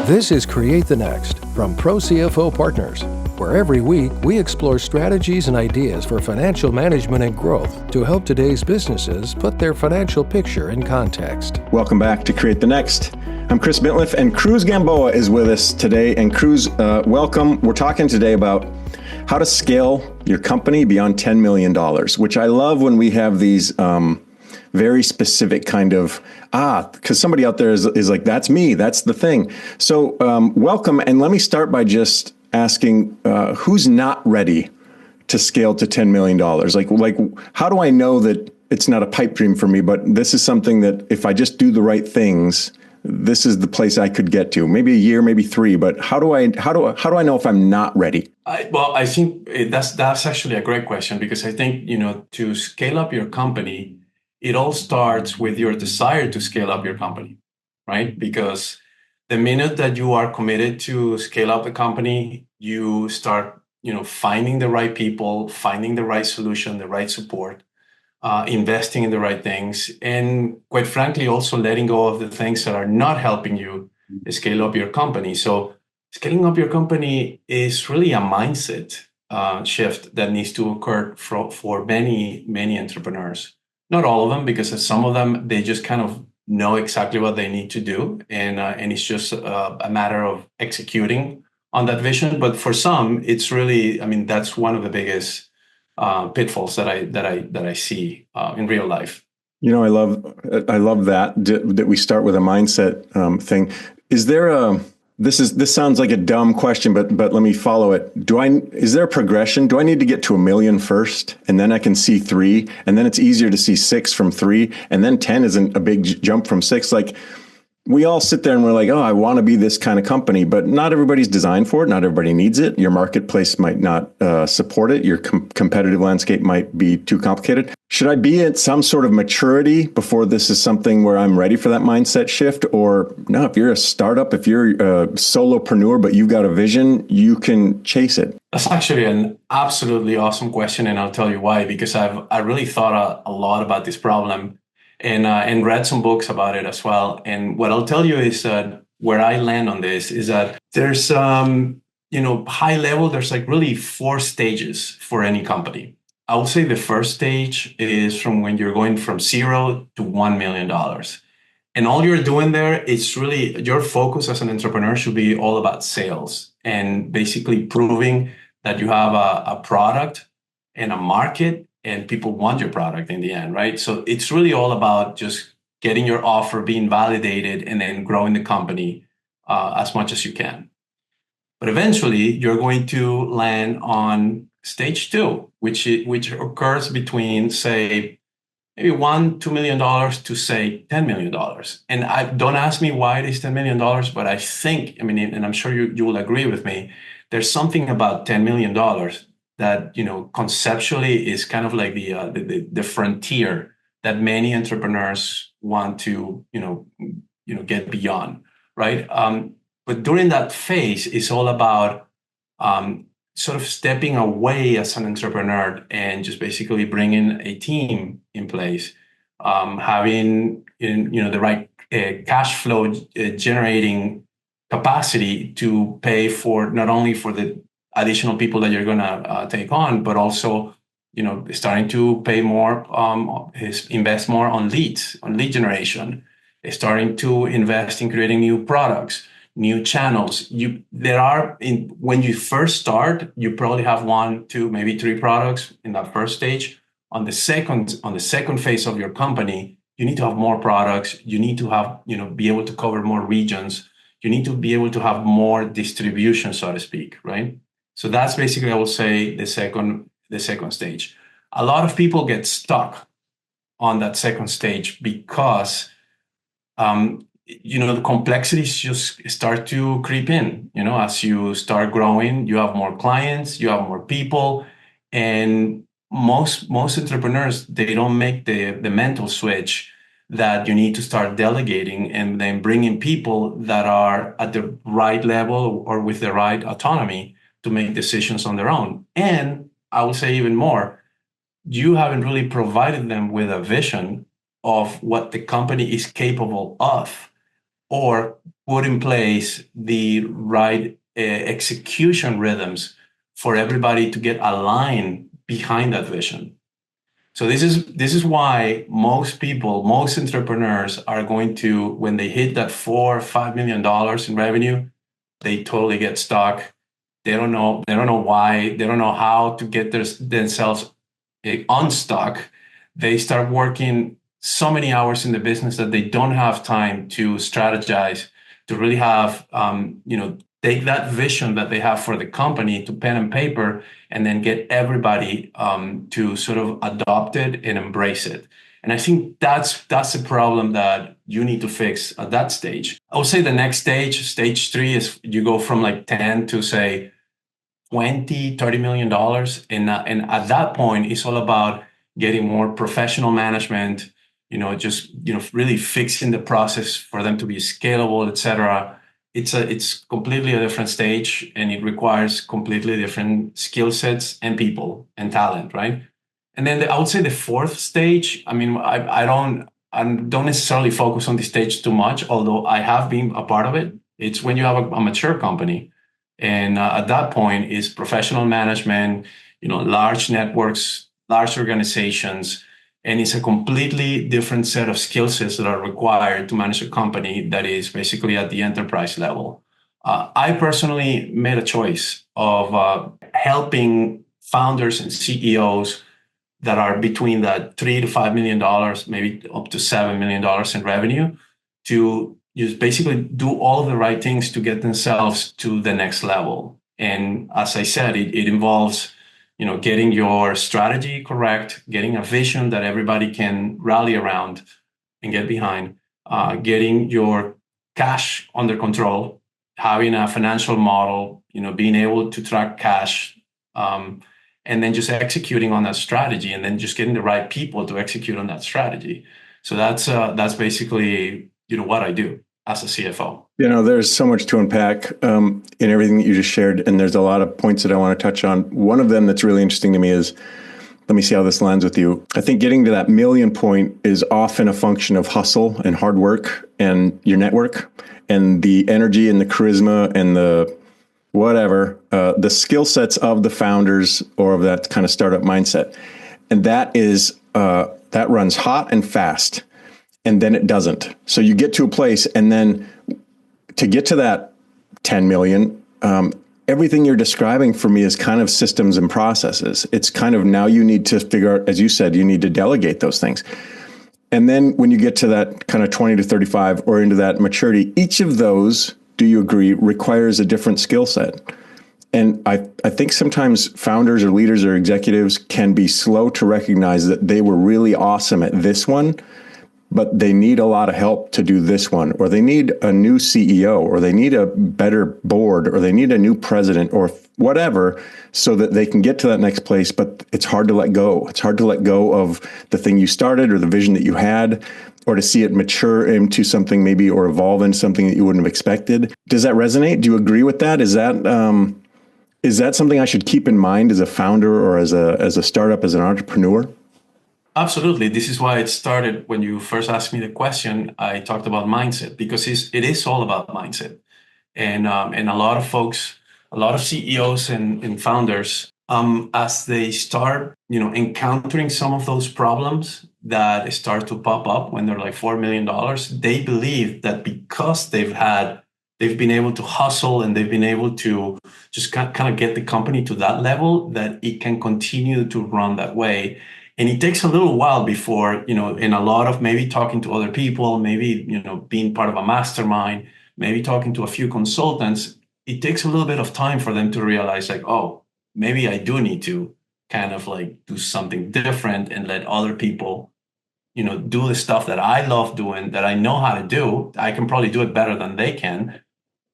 This is Create the Next from ProCFO Partners, where every week we explore strategies and ideas for financial management and growth to help today's businesses put their financial picture in context. Welcome back to Create the Next. I'm Chris Bintliff, and Cruz Gamboa is with us today. And Cruz, welcome. We're talking today about how to scale your company beyond $10 million, which I love when we have these very specific kind of, because somebody out there is like, that's me, that's the thing. So welcome. And let me start by just asking, who's not ready to scale to $10 million? Like, how do I know that it's not a pipe dream for me, but this is something that if I just do the right things, this is the place I could get to? Maybe a year, maybe 3, but how do I know if I'm not ready? I think that's actually a great question, because I think, to scale up your company, it all starts with your desire to scale up your company, right? Because the minute that you are committed to scale up the company, you start, finding the right people, finding the right solution, the right support, investing in the right things, and quite frankly, also letting go of the things that are not helping you scale up your company. So scaling up your company is really a mindset shift that needs to occur for many, many entrepreneurs. Not all of them, because some of them, they just kind of know exactly what they need to do. And it's just a matter of executing on that vision. But for some, it's really, that's one of the biggest pitfalls that I see in real life. I love that we start with a mindset thing. Is there this sounds like a dumb question, but let me follow it. Is there a progression? Do I need to get to 1 million first, and then I can see 3, and then it's easier to see 6 from 3, and then 10 isn't a big jump from 6? Like, we all sit there and we're like, oh, I want to be this kind of company, but not everybody's designed for it. Not everybody needs it. Your marketplace might not support it. Your competitive landscape might be too complicated. Should I be at some sort of maturity before this is something where I'm ready for that mindset shift? Or no, if you're a startup, if you're a solopreneur, but you've got a vision, you can chase it? That's actually an absolutely awesome question. And I'll tell you why, because I really thought a lot about this problem and read some books about it as well. And what I'll tell you is that where I land on this is that there's, high level, there's like really 4 stages for any company. I would say the first stage is from when you're going from 0 to $1 million. And all you're doing there, it's really your focus as an entrepreneur should be all about sales and basically proving that you have a product and a market and people want your product in the end, right? So it's really all about just getting your offer, being validated, and then growing the company as much as you can. But eventually, you're going to land on stage 2, which occurs between, say, maybe $1-2 million to, say, $10 million. And don't ask me why it is $10 million, but I think, and I'm sure you will agree with me, there's something about $10 million that, conceptually is kind of like the frontier that many entrepreneurs want to, get beyond, right? But during that phase, it's all about sort of stepping away as an entrepreneur and just basically bringing a team in place, having the right cash flow generating capacity to pay for not only for the additional people that you're going to take on, but also starting to pay more, invest more on lead generation, starting to invest in creating new products, new channels. When you first start, you probably have 1, 2, maybe 3 products in that first stage. On the second phase of your company, you need to have more products. You need to have, be able to cover more regions. You need to be able to have more distribution, so to speak, right? So that's basically, I would say, the second stage. A lot of people get stuck on that second stage because the complexities just start to creep in. As you start growing, you have more clients, you have more people, and most entrepreneurs, they don't make the mental switch that you need to start delegating and then bringing people that are at the right level or with the right autonomy to make decisions on their own. And I would say even more, you haven't really provided them with a vision of what the company is capable of, or put in place the right execution rhythms for everybody to get aligned behind that vision. So this is why most people, most entrepreneurs are going to, when they hit that $4 or $5 million in revenue, they totally get stuck. They don't know why. They don't know how to get themselves unstuck. They start working so many hours in the business that they don't have time to strategize, to really have, take that vision that they have for the company to pen and paper, and then get everybody to sort of adopt it and embrace it. And I think that's the problem that you need to fix at that stage. I would say the next stage 3, is you go from like 10 to say 20, $30 million. And at that point, it's all about getting more professional management, really fixing the process for them to be scalable, et cetera. It's completely a different stage, and it requires completely different skill sets and people and talent, right? And then I would say the fourth stage, I mean, I don't necessarily focus on the stage too much, although I have been a part of it. It's when you have a mature company. And at that point is professional management, large networks, large organizations, and it's a completely different set of skill sets that are required to manage a company that is basically at the enterprise level. I personally made a choice of helping founders and CEOs that are between that $3 to $5 million, maybe up to $7 million in revenue, to just basically do all of the right things to get themselves to the next level. And as I said, it involves, getting your strategy correct, getting a vision that everybody can rally around and get behind, getting your cash under control, having a financial model, being able to track cash, and then just executing on that strategy, and then just getting the right people to execute on that strategy. So that's basically, what I do as a CFO. There's so much to unpack in everything that you just shared, and there's a lot of points that I want to touch on. One of them that's really interesting to me is, let me see how this lands with you. I think getting to that million point is often a function of hustle and hard work and your network and the energy and the charisma and the whatever, the skill sets of the founders or of that kind of startup mindset. And that runs hot and fast. And then it doesn't. So you get to a place, and then to get to that 10 million, everything you're describing for me is kind of systems and processes. It's kind of, now you need to figure out, as you said, you need to delegate those things. And then when you get to that kind of 20 to 35 or into that maturity, each of those, do you agree, requires a different skill set? And I think sometimes founders or leaders or executives can be slow to recognize that they were really awesome at this one, but they need a lot of help to do this one, or they need a new CEO, or they need a better board, or they need a new president, or whatever, so that they can get to that next place. But it's hard to let go. It's hard to let go of the thing you started or the vision that you had, or to see it mature into something maybe, or evolve into something that you wouldn't have expected. Does that resonate? Do you agree with that? Is that something I should keep in mind as a founder or as a startup, as an entrepreneur? Absolutely. This is why it started when you first asked me the question. I talked about mindset, because it is all about mindset. And a lot of folks, a lot of CEOs and founders, as they start, encountering some of those problems that start to pop up when they're like $4 million, they believe that because they've been able to hustle and they've been able to just kind of get the company to that level, that it can continue to run that way. And it takes a little while before, in a lot of maybe talking to other people, maybe, being part of a mastermind, maybe talking to a few consultants, it takes a little bit of time for them to realize like, oh, maybe I do need to kind of like do something different and let other people, do the stuff that I love doing, that I know how to do. I can probably do it better than they can,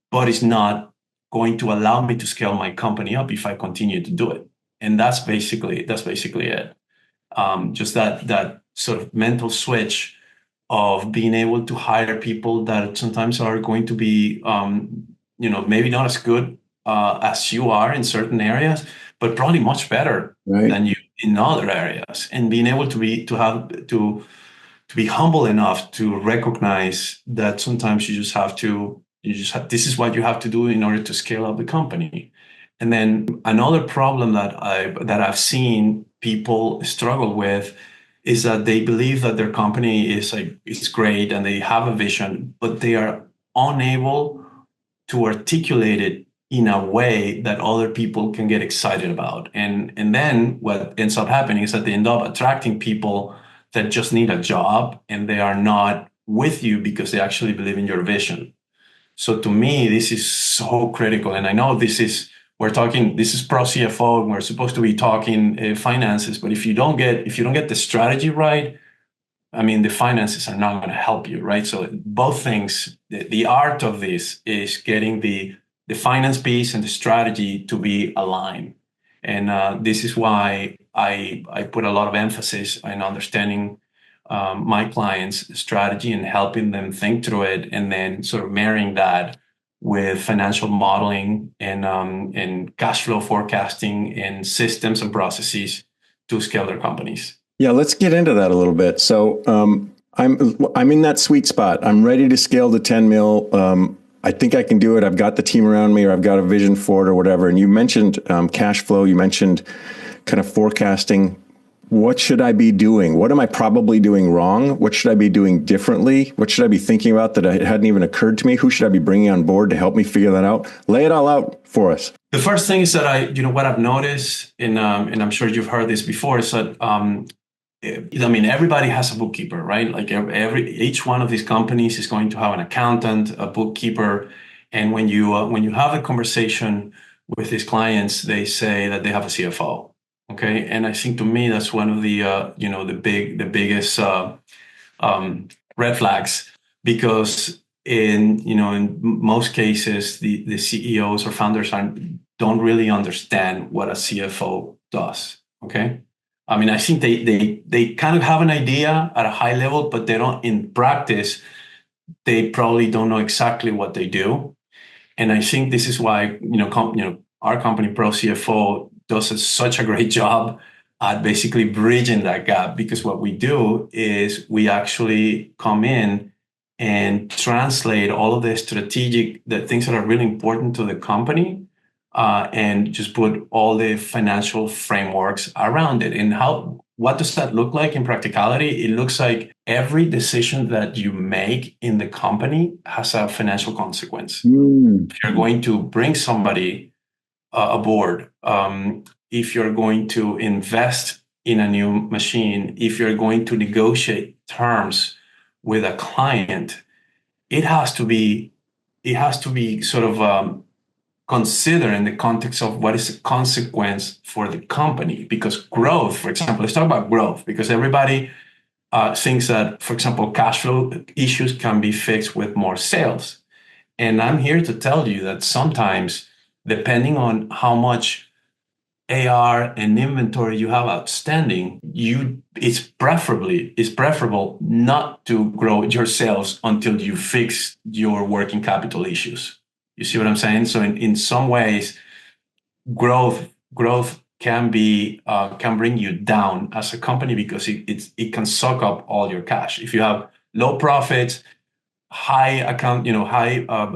but it's not going to allow me to scale my company up if I continue to do it. And that's basically it. Just that sort of mental switch of being able to hire people that sometimes are going to be, maybe not as good as you are in certain areas, but probably much better than you in other areas. And being able to be humble enough to recognize that sometimes you just have to This is what you have to do in order to scale up the company. And then another problem that I've seen people struggle with is that they believe that their company is great and they have a vision, but they are unable to articulate it in a way that other people can get excited about. And then what ends up happening is that they end up attracting people that just need a job, and they are not with you because they actually believe in your vision. So to me, this is so critical. And I know this is ProCFO, and we're supposed to be talking finances, but if you don't get the strategy right, I mean, the finances are not going to help you, right? So both things, the art of this is getting the finance piece and the strategy to be aligned. And this is why I put a lot of emphasis in understanding my clients' strategy and helping them think through it, and then sort of marrying that with financial modeling and cash flow forecasting and systems and processes to scale their companies. Yeah, let's get into that a little bit. So I'm in that sweet spot. I'm ready to scale to 10 mil. I think I can do it. I've got the team around me, or I've got a vision for it, or whatever. And you mentioned cash flow. You mentioned kind of forecasting. What should I be doing? What am I probably doing wrong? What should I be doing differently? What should I be thinking about that it hadn't even occurred to me? Who should I be bringing on board to help me figure that out? Lay it all out for us. The first thing is that what I've noticed, and I'm sure you've heard this before, is that I mean, everybody has a bookkeeper, right? Like each one of these companies is going to have an accountant, a bookkeeper, and when you have a conversation with these clients, they say that they have a CFO. Okay, and I think to me that's one of the the biggest red flags, because in most cases the CEOs or founders don't really understand what a CFO does. Okay. I mean, I think they kind of have an idea at a high level, but they don't, in practice, they probably don't know exactly what they do. And I think this is why, our company, ProCFO, does such a great job at basically bridging that gap, because what we do is we actually come in and translate all of the things that are really important to the company, and just put all the financial frameworks around it. And what does that look like in practicality? It looks like every decision that you make in the company has a financial consequence. If you're going to bring somebody aboard, if you're going to invest in a new machine, if you're going to negotiate terms with a client, it has to be sort of consider in the context of what is the consequence for the company. Because growth, for example, let's talk about growth, because everybody thinks that, for example, cash flow issues can be fixed with more sales. And I'm here to tell you that sometimes, depending on how much AR and inventory you have outstanding, it's preferable not to grow your sales until you fix your working capital issues. You see what I'm saying? So in some ways, growth can bring you down as a company, because it can suck up all your cash. If you have low profits, high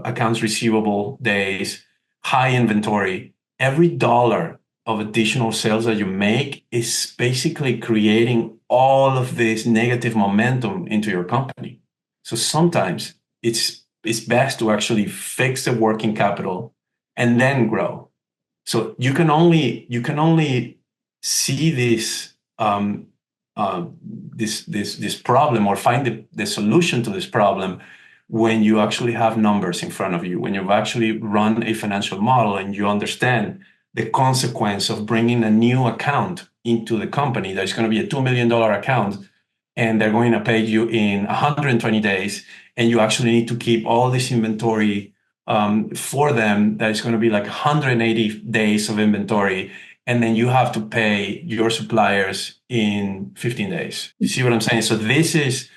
accounts receivable days, high inventory, every dollar of additional sales that you make is basically creating all of this negative momentum into your company. So sometimes it's best to actually fix the working capital and then grow. So you can only see this this problem, or find the solution to this problem, when you actually have numbers in front of you, when you've actually run a financial model and you understand the consequence of bringing a new account into the company that is going to be a $2 million account, and they're going to pay you in 120 days, and you actually need to keep all this inventory for them that is going to be like 180 days of inventory, and then you have to pay your suppliers in 15 days. You see what I'm saying? So this is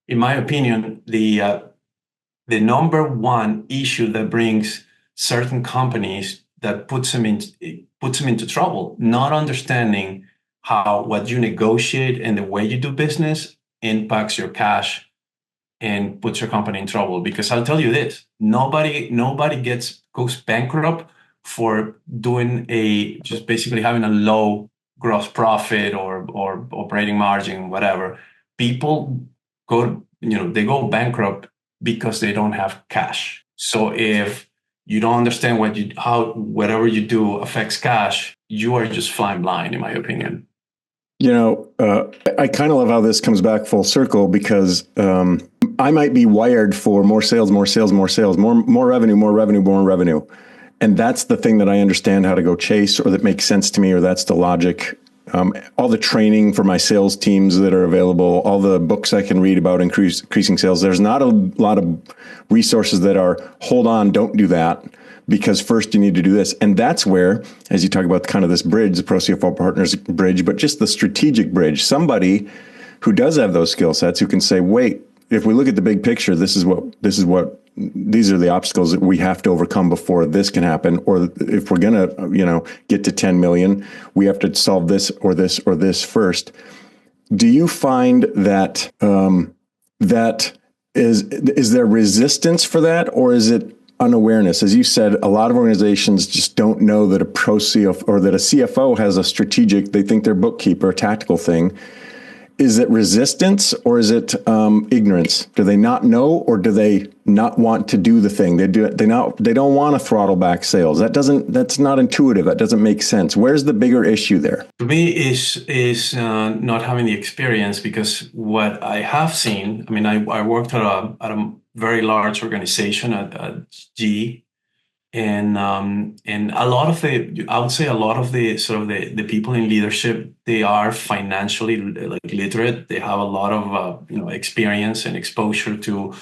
in my opinion, the number one issue that brings certain companies, that puts them into trouble, not understanding how what you negotiate and the way you do business impacts your cash and puts your company in trouble. Because I'll tell you this, nobody goes bankrupt for doing just basically having a low gross profit or operating margin, whatever. People they go bankrupt because they don't have cash. So if you don't understand how whatever you do affects cash, you are just flying blind, in my opinion. I kind of love how this comes back full circle, because I might be wired for more sales, more sales, more sales, more revenue, more revenue, more revenue. And that's the thing that I understand how to go chase, or that makes sense to me, or that's the logic. All the training for my sales teams that are available, all the books I can read about increasing sales. There's not a lot of resources that are, hold on, don't do that, because first you need to do this. And that's where, as you talk about kind of this bridge, the ProCFO Partners bridge, but just the strategic bridge, somebody who does have those skill sets, who can say, wait, if we look at the big picture, these are the obstacles that we have to overcome before this can happen. Or if we're going to, get to 10 million, we have to solve this or this or this first. Do you find that, is there resistance for that, or is it unawareness? As you said, a lot of organizations just don't know that a pro CFO or that a CFO has a strategic, they think they're bookkeeper, a tactical thing. Is it resistance, or is it ignorance? Do they not know, or do they not want to do the thing? They don't want to throttle back sales. That's not intuitive. That doesn't make sense. Where's the bigger issue there? To me, is not having the experience, because what I have seen, I mean, I worked at a very large organization at GE. And a lot of I would say a lot of the sort of the people in leadership, they are financially literate. They have a lot of experience and exposure to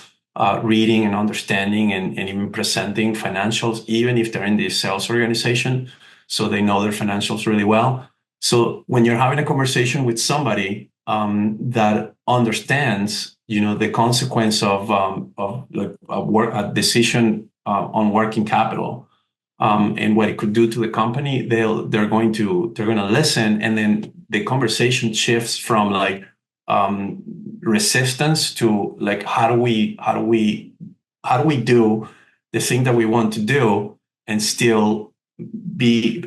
reading and understanding and even presenting financials, even if they're in the sales organization. So they know their financials really well. So when you're having a conversation with somebody that understands, the consequence of a decision on working capital, and what it could do to the company, they're going to listen, and then the conversation shifts from resistance to how do we do the thing that we want to do and still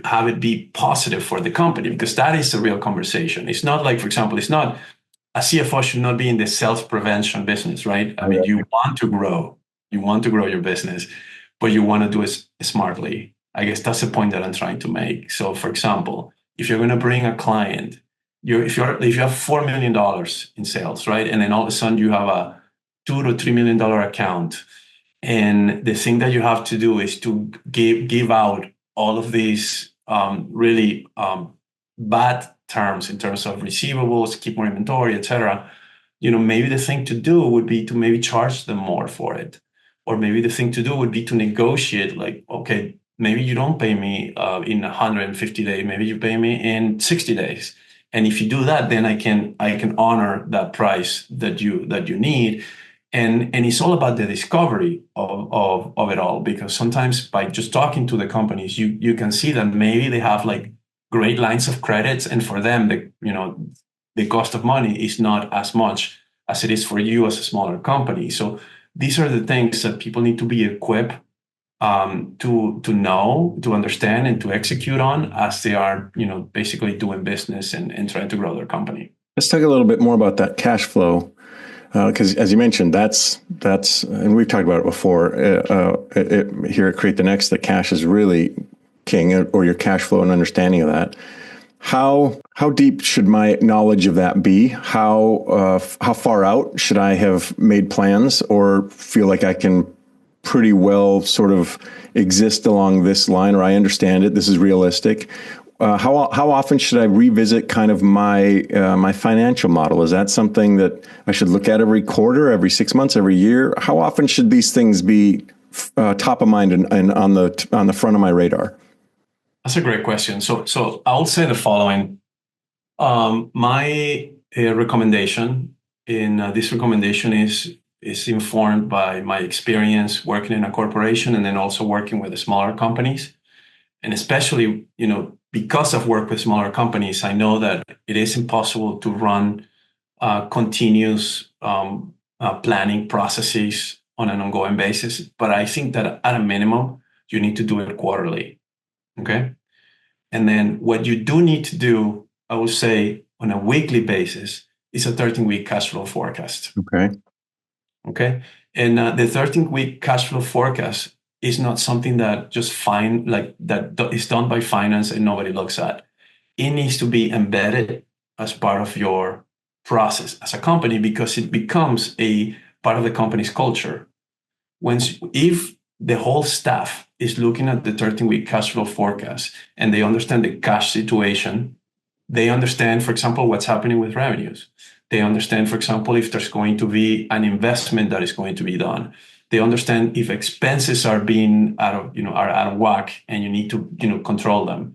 have it be positive for the company, because that is the real conversation. It's not for example, it's not, a CFO should not be in the sales prevention business, right? I mean, you want to grow your business, but you want to do it smartly. I guess that's the point that I'm trying to make. So, for example, if you're going to bring a client, if you have $4 million in sales, right, and then all of a sudden you have a $2 to $3 million account, and the thing that you have to do is to give out all of these really bad terms in terms of receivables, keep more inventory, etc. Maybe the thing to do would be to maybe charge them more for it. Or maybe the thing to do would be to negotiate, okay, maybe you don't pay me in 150 days, maybe you pay me in 60 days. And if you do that, then I can honor that price that you need. And it's all about the discovery of it all, because sometimes by just talking to the companies, you can see that maybe they have great lines of credits, and for them, the cost of money is not as much as it is for you as a smaller company. So these are the things that people need to be equipped to know, to understand, and to execute on as they are, basically doing business and trying to grow their company. Let's talk a little bit more about that cash flow, because as you mentioned, that's, and we've talked about it before here at Create the Next, that cash is really king, or your cash flow and understanding of that. How deep should my knowledge of that be? How far out should I have made plans, or feel like I can pretty well sort of exist along this line, or I understand it, this is realistic? How often should I revisit kind of my financial model? Is that something that I should look at every quarter, every 6 months, every year? How often should these things be top of mind and on the front of my radar? That's a great question. So I'll say the following. My recommendation is informed by my experience working in a corporation and then also working with the smaller companies. And especially, because I've worked with smaller companies, I know that it is impossible to run continuous planning processes on an ongoing basis. But I think that at a minimum, you need to do it quarterly. Okay. And then what you do need to do, I would say, on a weekly basis is a 13-week cash flow forecast. Okay. Okay. And the 13-week cash flow forecast is not something that just that is done by finance and nobody looks at. It needs to be embedded as part of your process as a company, because it becomes a part of the company's culture. If the whole staff is looking at the 13-week cash flow forecast and they understand the cash situation, they understand, for example, what's happening with revenues. They understand, for example, if there's going to be an investment that is going to be done. They understand if expenses are being out of whack and you need to, control them.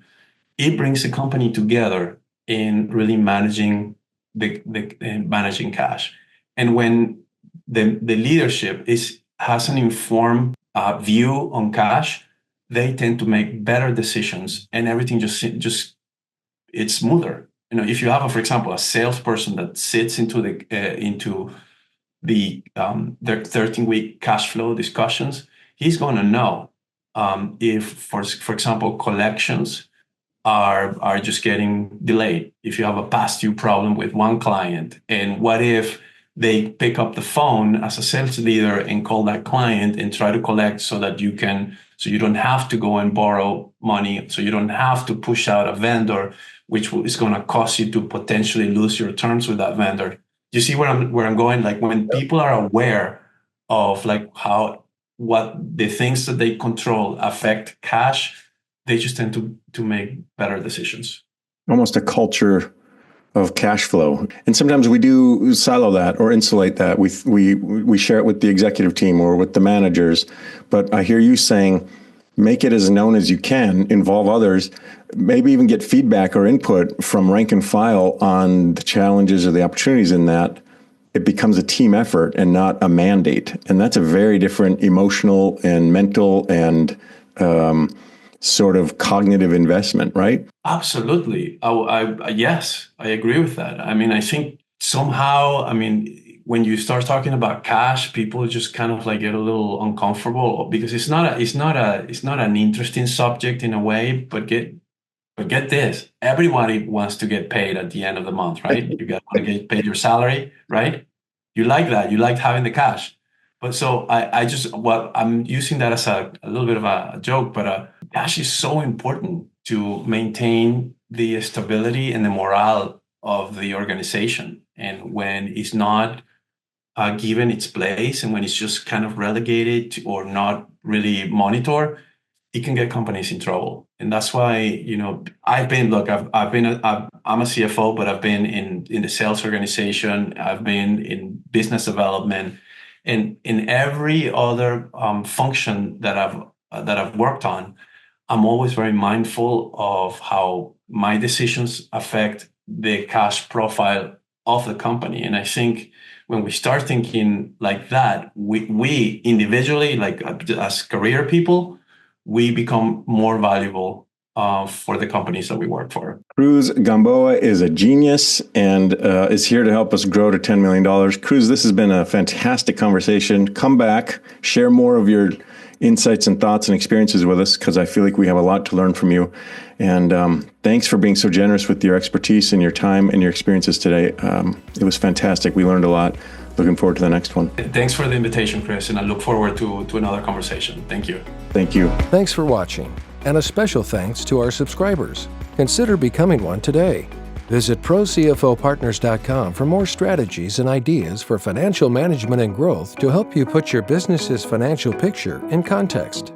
It brings the company together in really managing managing cash. And when the leadership has an informed view on cash, they tend to make better decisions, and everything just it's smoother. If you have, for example, a salesperson that sits into their 13-week cash flow discussions, he's going to know if, for example, collections are just getting delayed. If you have a past due problem with one client, and what if they pick up the phone as a sales leader and call that client and try to collect so you don't have to go and borrow money, so you don't have to push out a vendor, which is going to cause you to potentially lose your terms with that vendor. You see where I'm going? Like, when people are aware of what the things that they control affect cash, they just tend to make better decisions. Almost a culture of cash flow. And sometimes we do silo that or insulate that. We share it with the executive team or with the managers. But I hear you saying, make it as known as you can, involve others, maybe even get feedback or input from rank and file on the challenges or the opportunities in that. It becomes a team effort and not a mandate. And that's a very different emotional and mental and sort of cognitive investment, right? Absolutely. Yes, I agree with that. I think somehow, when you start talking about cash, people just kind of get a little uncomfortable, because it's not an interesting subject in a way. But get this: everybody wants to get paid at the end of the month, right? You want to get paid your salary, right? You like that. You like having the cash. But so I'm using that as a little bit of a joke, but cash is so important to maintain the stability and the morale of the organization. And when it's not given its place, and when it's just kind of relegated or not really monitored, it can get companies in trouble. And that's why, I'm a CFO, but I've been in the sales organization. I've been in business development, and in every other function that I've worked on. I'm always very mindful of how my decisions affect the cash profile of the company. And I think when we start thinking like that, we individually, as career people, we become more valuable for the companies that we work for. Cruz Gamboa is a genius and is here to help us grow to $10 million. Cruz, this has been a fantastic conversation. Come back, share more of your insights and thoughts and experiences with us, because I feel like we have a lot to learn from you. And thanks for being so generous with your expertise and your time and your experiences today. It was fantastic. We learned a lot. Looking forward to the next one. Thanks for the invitation, Chris, and I look forward to another conversation. Thank you. Thank you. Thanks for watching, and a special thanks to our subscribers. Consider becoming one today. Visit ProCFOPartners.com for more strategies and ideas for financial management and growth to help you put your business's financial picture in context.